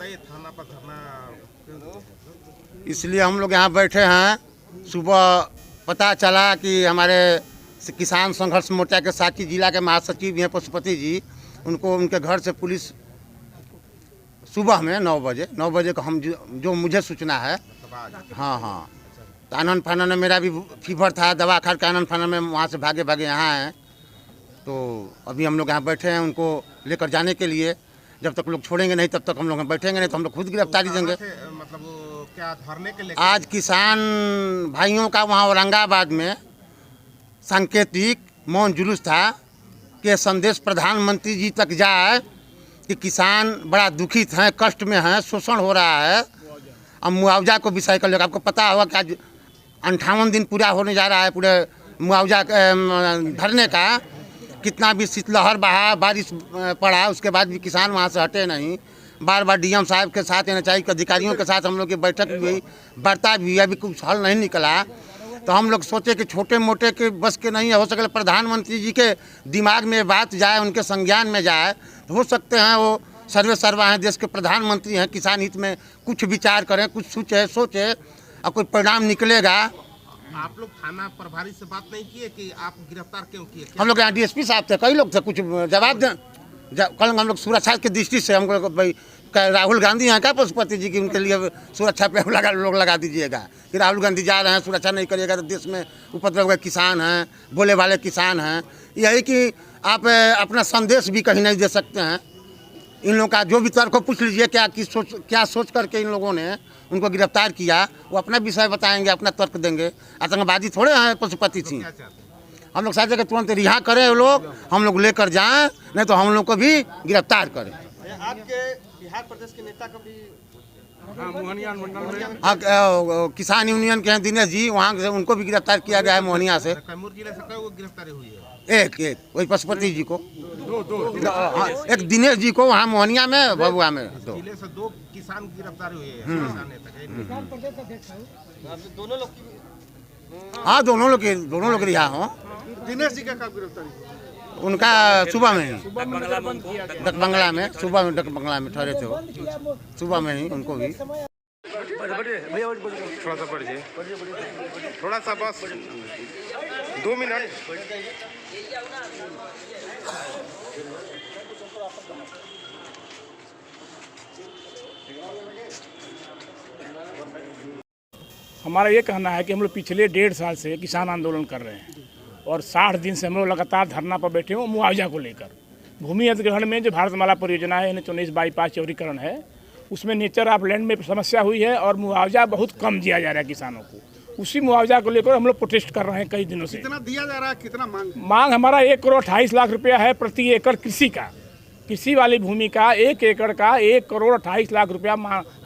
बताइए, थाना पर धरना इसलिए हम लोग यहाँ बैठे हैं। सुबह पता चला कि हमारे किसान संघर्ष मोर्चा के साकी जिला के महासचिव हैं पशुपति जी, उनको उनके घर से पुलिस सुबह में 9 बजे को हम जो मुझे सूचना है। हाँ, तो आनंद फानन में मेरा भी फीवर था, दवा खा के आनंद फानन में वहाँ से भागे यहाँ हैं। तो अभी हम लोग यहाँ बैठे हैं उनको लेकर जाने के लिए। जब तक लोग छोड़ेंगे नहीं तब तक हम लोग बैठेंगे नहीं, तो हम लोग खुद गिरफ्तारी देंगे। मतलब क्या धरने के लिए आज किसान भाइयों का वहाँ औरंगाबाद में सांकेतिक मौन जुलूस था कि संदेश प्रधानमंत्री जी तक जाए कि किसान बड़ा दुखित हैं, कष्ट में हैं, शोषण हो रहा है। अब मुआवजा को विषय कर लेगा। आपको पता होगा कि आज 58 दिन पूरा होने जा रहा है पूरे मुआवजा धरने का। कितना भी शीतलहर बहा, बारिश पड़ा, उसके बाद भी किसान वहाँ से हटे नहीं। बार बार डीएम साहब के साथ, एनएचआई के अधिकारियों के साथ हम लोग की बैठक भी हुई, वार्ता भी हुई, अभी कुछ हल नहीं निकला। तो हम लोग सोचे कि छोटे मोटे के बस के नहीं हो सके, प्रधानमंत्री जी के दिमाग में बात जाए, उनके संज्ञान में जाए, तो हो सकते हैं वो सर्वे सर्वा हैं, देश के प्रधानमंत्री हैं, किसान हित में कुछ विचार करें, कुछ सोचे और कोई परिणाम निकलेगा। आप लोग थाना प्रभारी से बात नहीं किए कि आप गिरफ्तार क्यों किए? हम लोग यहाँ डीएसपी साहब थे, कई लोग थे, कुछ जवाब दें। कल हम लोग सुरक्षा की दृष्टि से हमको भाई राहुल गांधी यहाँ क्या पशुपति जी की, उनके लिए सुरक्षा पे लोग लगा दीजिएगा कि राहुल गांधी जा रहे हैं, सुरक्षा नहीं करिएगा तो देश में उपद्रव हुए किसान हैं, बोले वाले किसान हैं। यही कि आप अपना संदेश भी कहीं नहीं दे सकते हैं। इन लोगों का जो भी तर्क को पूछ लीजिए, क्या सोच करके इन लोगों ने उनको गिरफ्तार किया, वो अपना विषय बताएंगे, अपना तर्क देंगे। आतंकवादी थोड़े हैं पशुपति सिंह। हम लोग चाहते कि तुरंत रिहा करें वो लोग, हम लोग लेकर जाएं, नहीं तो हम लोग को भी गिरफ्तार करें। आपके बिहार प्रदेश के नेता कभी मोहनिया मंडल में किसान यूनियन के हैं दिनेश जी, वहाँ से उनको भी गिरफ्तार किया गया है मोहनिया से। कैमूर जिले से कई गिरफ्तारी हुई है? एक वही पशुपति जी को, एक दिनेश जी को वहाँ मोहनिया में, भभुआ में जिले से 2 किसान की गिरफ्तारी हुई है। दोनों लोग हाँ, दोनों लोग रिहा हों। दिनेश जी का कब गिरफ्तारी? उनका सुबह में ही डक बंगला में, सुबह में डक बंगला में ठहरे थे वो, सुबह में ही उनको भी। थोड़ा सा बढ़ जाए, थोड़ा सा, बस 2 मिनट। हमारा ये कहना है कि हम लोग पिछले 1.5 साल से किसान आंदोलन कर रहे हैं और 60 दिन से हम लोग लगातार धरना पर बैठे हुए मुआवजा को लेकर। भूमि अधिग्रहण में जो भारतमाला परियोजना है, 19 बाईपास चौड़ीकरण है, उसमें नेचर ऑफ लैंड में समस्या हुई है और मुआवजा बहुत कम दिया जा रहा है किसानों को। उसी मुआवजा को लेकर हम लोग प्रोटेस्ट कर रहे हैं कई दिनों से। कितना दिया जा रहा है, कितना मांग हमारा 1 करोड़ 28 लाख रुपया है प्रति एकड़ कृषि का। कृषि वाली भूमि का 1 एकड़ का 1 करोड़ 28 लाख रुपया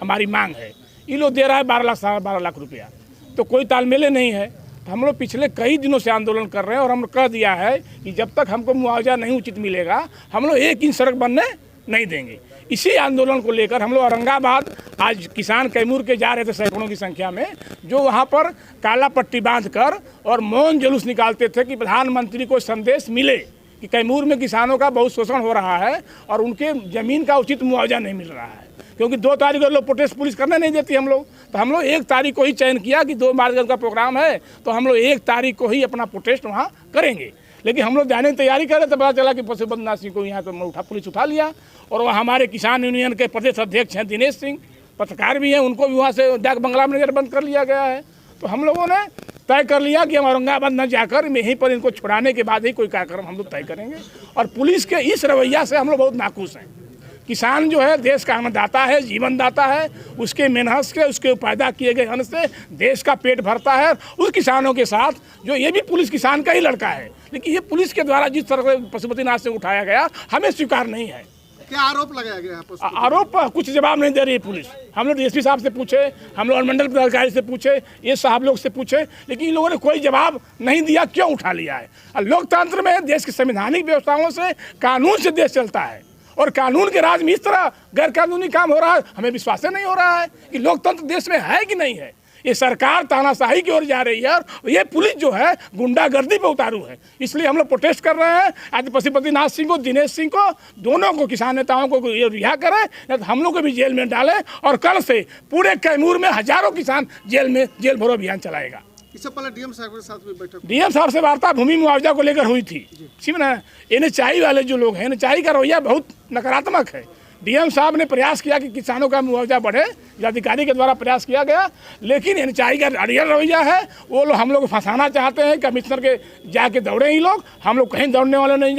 हमारी मांग है। ये लोग दे रहा है 12 लाख रुपया, तो कोई तालमेल नहीं है। तो हम लोग पिछले कई दिनों से आंदोलन कर रहे हैं और हम लोग कह दिया है कि जब तक हमको मुआवजा नहीं उचित मिलेगा हम लोग 1 इंच सड़क बनने नहीं देंगे। इसी आंदोलन को लेकर हम लोग औरंगाबाद आज किसान कैमूर के जा रहे थे सैकड़ों की संख्या में, जो वहाँ पर काला पट्टी बांध कर और मौन जुलूस निकालते थे कि प्रधानमंत्री को संदेश मिले कि कैमूर में किसानों का बहुत शोषण हो रहा है और उनके ज़मीन का उचित मुआवजा नहीं मिल रहा है। क्योंकि 2 तारीख को लोग प्रोटेस्ट पुलिस करने नहीं देती हम लोग, तो हम लोग 1 तारीख को ही चयन किया कि 2 मार्च का प्रोग्राम है, तो हम लोग 1 तारीख को ही अपना प्रोटेस्ट वहाँ करेंगे। लेकिन हम लोग जाने की तैयारी कर रहे थे, पता चला कि पशुपति सिंह को यहाँ तो पुलिस उठा लिया। और वह हमारे किसान यूनियन के प्रदेश अध्यक्ष हैं दिनेश सिंह, पत्रकार भी हैं, उनको भी वहाँ से डाक बंगला में नजरबंद कर लिया गया है। तो हम लोगों ने तय कर लिया कि हम औरंगाबाद न जाकर यहीं पर इनको छुड़ाने के बाद ही कोई कार्यक्रम हम लोग तय करेंगे। और पुलिस के इस रवैया से हम लोग बहुत नाखुश हैं किसान जो है देश का अन्नदाता है, जीवनदाता है। उसके मेहनत से, उसके पैदा किए गए अन्न से देश का पेट भरता है। उस किसानों के साथ जो ये भी पुलिस किसान का ही लड़का है, लेकिन ये पुलिस के द्वारा जिस तरह से पशुपतिनाथ से उठाया गया हमें स्वीकार नहीं है। क्या आरोप लगाया गया है? आरोप कुछ जवाब नहीं दे रही है पुलिस। हम लोग डीएसपी साहब से पूछे, हम लोग अनुमंडल पदाधिकारी से पूछे, ये साहब लोग से पूछे, लेकिन इन लोगों ने कोई जवाब नहीं दिया। क्यों उठा लिया है? और लोकतंत्र में देश की संवैधानिक व्यवस्थाओं से, कानून से देश चलता है, और कानून के राज में इस तरह गैर कानूनी काम हो रहा है। हमें विश्वास नहीं हो रहा है कि लोकतंत्र देश में है कि नहीं है। ये सरकार तानाशाही की ओर जा रही है और ये पुलिस जो है गुंडागर्दी पे उतारू है। इसलिए हम लोग प्रोटेस्ट कर रहे हैं। आज पशुपतिनाथ सिंह को, दिनेश सिंह को, दोनों को, किसान नेताओं को ये रिहा करें, या तो हम लोग को भी जेल में डालें। और कल से पूरे कैमूर में हजारों किसान जेल भरो अभियान चलाएगा। इससे पहले डीएम साहब के साथ भी बैठक, डीएम साहब से वार्ता भूमि मुआवजा को लेकर हुई थी। ठीक ना, एनएचआई वाले जो लोग हैं, एनएचआई का रवैया बहुत नकारात्मक है। डीएम साहब ने प्रयास किया कि किसानों का मुआवजा बढ़े, जिलाधिकारी के द्वारा प्रयास किया गया, लेकिन एनएचआई का अड़ियल रवैया है। वो लोग हम लोग को फंसाना चाहते हैं। कमिश्नर के जाके दौड़े ही लोग, हम लोग कहीं दौड़ने वाले नहीं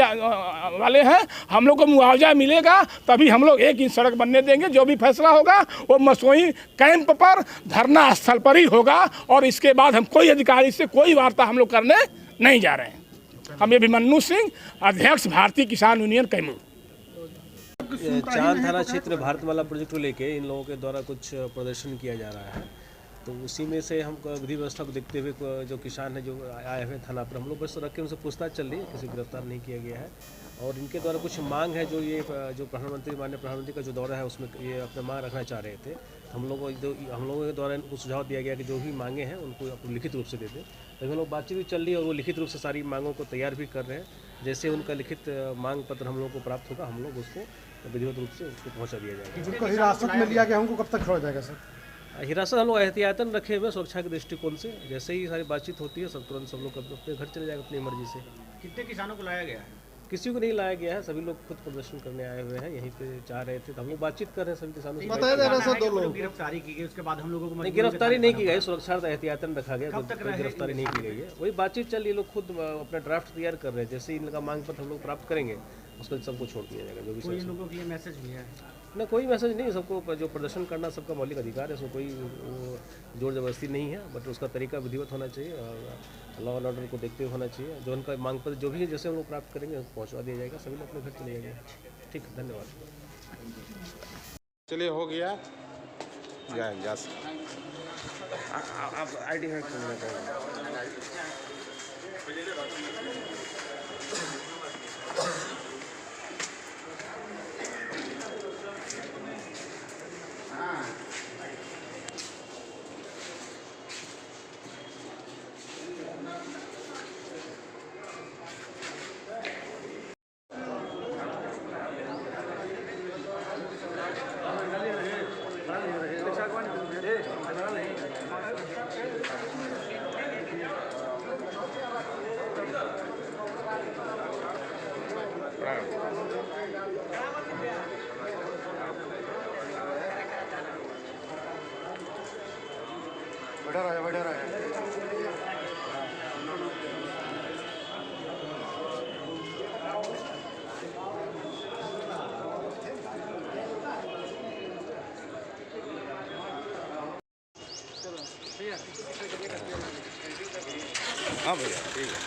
वाले हैं। हम लोग को मुआवजा मिलेगा तभी हम लोग 1 इंच सड़क बनने देंगे। जो भी फैसला होगा वो मसोई कैंप पर, धरना स्थल पर ही होगा। और इसके बाद हम कोई अधिकारी से कोई वार्ता हम लोग करने नहीं जा रहे हैं। हम अभिमन्यु सिंह, अध्यक्ष भारतीय किसान यूनियन कैमूर। चांद थाना क्षेत्र भारतमाला प्रोजेक्ट को लेके इन लोगों के द्वारा कुछ प्रदर्शन किया जा रहा है, तो उसी में से हम विधि व्यवस्था को देखते हुए जो किसान है जो आए हुए थाना पर, हम लोग बस रख के उनसे पूछताछ चल रही है। किसी गिरफ्तार नहीं किया गया है। और इनके द्वारा कुछ मांग है जो माननीय प्रधानमंत्री का जो दौरा है उसमें ये अपना मांग रखना चाह रहे थे। हम लोगों के द्वारा इनको सुझाव दिया गया कि जो भी मांगे हैं उनको आप लिखित रूप से दे दें। तो हम लोग बातचीत भी चल रही है और वो लिखित रूप से सारी मांगों को तैयार भी कर रहे हैं। जैसे उनका लिखित मांग पत्र हम लोग को प्राप्त होगा, हम लोग उसको विधिवत रूप से उसको पहुँचा दिया जाएगा। जिनको हिरासत में लिया गया उनको कब तक छोड़ा जाएगा सर? हिरासत हम लोग एहतियातन रखे हुए सुरक्षा के दृष्टिकोण से। जैसे ही सारी बातचीत होती है सब तुरंत सब लोग अपने घर चले जाएगा अपनी मर्जी से। कितने किसानों को लाया गया है? किसी को नहीं लाया गया है, सभी लोग खुद प्रदर्शन करने आए हुए हैं। यहीं पे चाह रहे थे, तो हम लोग बातचीत कर रहे हैं सभी किसानों से। बताया जा रहा है सर 2 लोग गिरफ्तारी की गई, उसके बाद हम लोगों को नहीं, गिरफ्तारी नहीं की गई, सुरक्षा एहतियातन रखा गया, कोई गिरफ्तारी नहीं की गई है। वही बातचीत चल रही है, लोग खुद अपना ड्राफ्ट तैयार कर रहे हैं। जैसे इनका मांग पत्र हम लोग प्राप्त करेंगे उसको सबको छोड़ दिया जाएगा। जो भी कोई लोगों के लिए मैसेज भी है ना, कोई मैसेज नहीं। सबको जो प्रदर्शन करना सबका मौलिक अधिकार है, उसमें कोई जोर जबरदस्ती नहीं है। बट उसका तरीका विधिवत होना चाहिए और लॉ एंड ऑर्डर को देखते हुए होना चाहिए। जो उनका मांग पत्र जो भी है जैसे हम लोग प्राप्त करेंगे पहुंचवा दिया जाएगा। सभी लोग अपने घर चले जाएंगे। ठीक, धन्यवाद। चलिए हो गया जा आप आईडी कार्ड करना बैठा रहा हाँ भैया ठीक है।